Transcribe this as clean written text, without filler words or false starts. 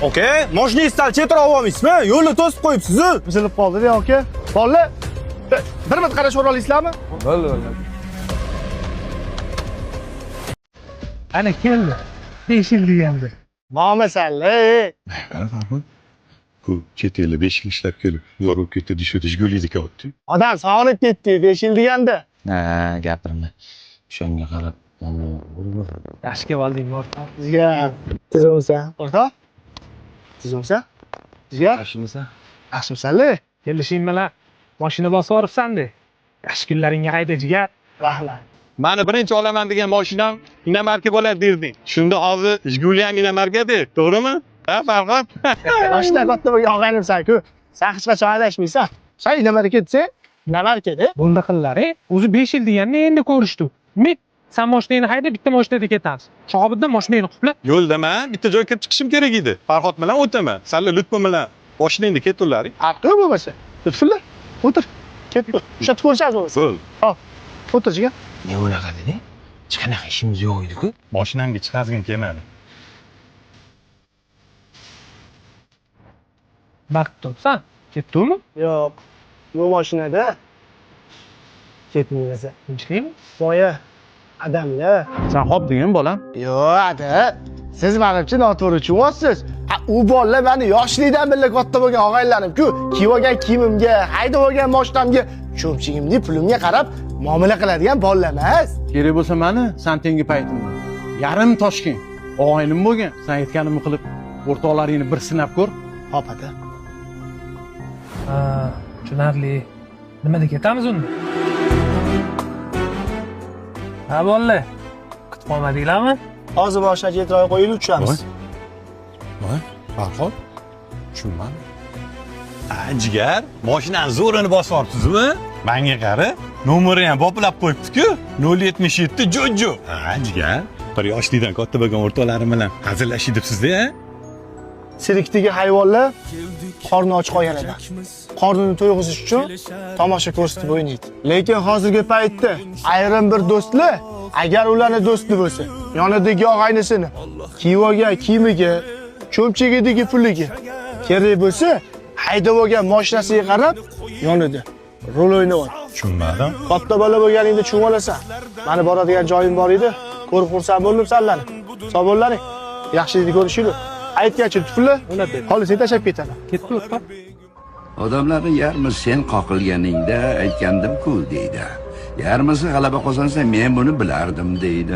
Aka, mashinangizni sal chetroq olmaysizmi? Yo'lni to'sib qo'yibsiz-ku. Buzilib qoldi-da, aka. Bolalar, bir marta qarashib o'ralaysizlarmi? Bo'ldi. Ana keldi. 5 yil degandi. Mo'masanlar. Bu chet elda 5 yil ishlab kelib, yorib ketdi, dish go'liydi kavotdi. Odam sog'inib ketdi, 5 yil deganda. Ha, gapirma. Shunga qarab. Yaxshi kelib oldingmi, o'rtoq? Sizga tizimsan, o'rtoq? Tizimsan? Sizga Yaxshimisan? yaxshimisanlar? Kelishing bilan mashina bosib yoribsan-da. Yaxshi kunlaringga qayta jigar. Rahmat. Mani birinchi olaman degan mashinam inomarka bo'ladi derding. Shunda hozir Jiguli ham inomarkada, to'g'rimi? Ha, Farhod? Mashina katta bo'lgan og'aynimsan-ku. Sen hech qachon adashmaysan. Sen inomarka desang, inomarkada. Bunda qillar, o'zi 5 yil deganda endi ko'rishdi. Umid, sen mashinangni hayda, bitta mashinada ketamiz. Shobiddan mashinangni qulab. Yo'ldama, bitta joyga kirib chiqishim kerak edi. Farhod bilan o'taman. Salla Lutfim bilan mashinangda ketdilaring. Aqli bo'lmasa. Lutfulla, o'tir. Ketdi. Ushatib ko'rsangiz bo'lmasa. Bo'l. Hop. O'tir jiga. Ne unaqa dedi? Hech qanaqa ishimiz yo'q edi-ku. Mashinamga chiqazgim kelmadi. Vaqt topsan, ketdingmi? Yo'q. Bu mashinada ketmaysa. Tinchlikmi? Boya adamlar. Sen hop degan bolam. Yo'q, ada. Siz menimcha noto'g'ri tushunyapsiz. U bolalar meni yoshlikdan beri katta bo'lgan og'aylarim-ku, kiyib olgan kiyimimga, haydab olgan mashinamga, cho'mchigimni pulimga qarab muomala qiladigan bolalar emas. Kerak bo'lsa mani santengi paytimda yarim Toshkent og'aynim bo'lgan. Sen aytganimni qilib o'rtoqlaringni bir sinab ko'r. Hop aka. Ha, tushunarli. Nimada ketamiz unda? Ha, bolalar. Kutib qolmadinglarmi? Hozir boshqa yetroy qo'yib tushamiz. Voy, Farhod? Tushunmadim. Jigar, mashinani zo'rini bosib olibsizmi? Menga qara, nomeri ham boplab qo'yibdi-ku. 077 Jojo. Ha, jigar. Bir yoshlikdan katta bo'lgan o'rtoqlarim bilan hazillashib debsiz-da, ha? Sirkdagi hayvonlar qorni och qolgan edi. Qornini to'yg'izish uchun tomosha ko'rsatib o'ynaydi. Lekin hozirgi paytda ayrim bir do'stlar, agar ularning do'sti bo'lsa, yonidagi og'aynisini kiyib olgan kiyimiga, cho'mchigidagi puliga kerak bo'lsa, haydab olgan mashinasiga qarab yonida rol o'ynaydi. Tushunmadim. Katta bola bo'lganingda tushunib olasan. Meni boradigan joyim bor edi. Ko'rib xursand bo'ldim senlarni. Sog' bo'laring. Yaxshilikni ko'rishinglar. Aytgancha tutfulla, holi sen tashlab ketaman. Ketdi o'rtoq. Odamlarning yarmi sen qoqilganingda aytgandim-ku deydi. Yarmisi g'alaba qozonsa men buni bilardim deydi.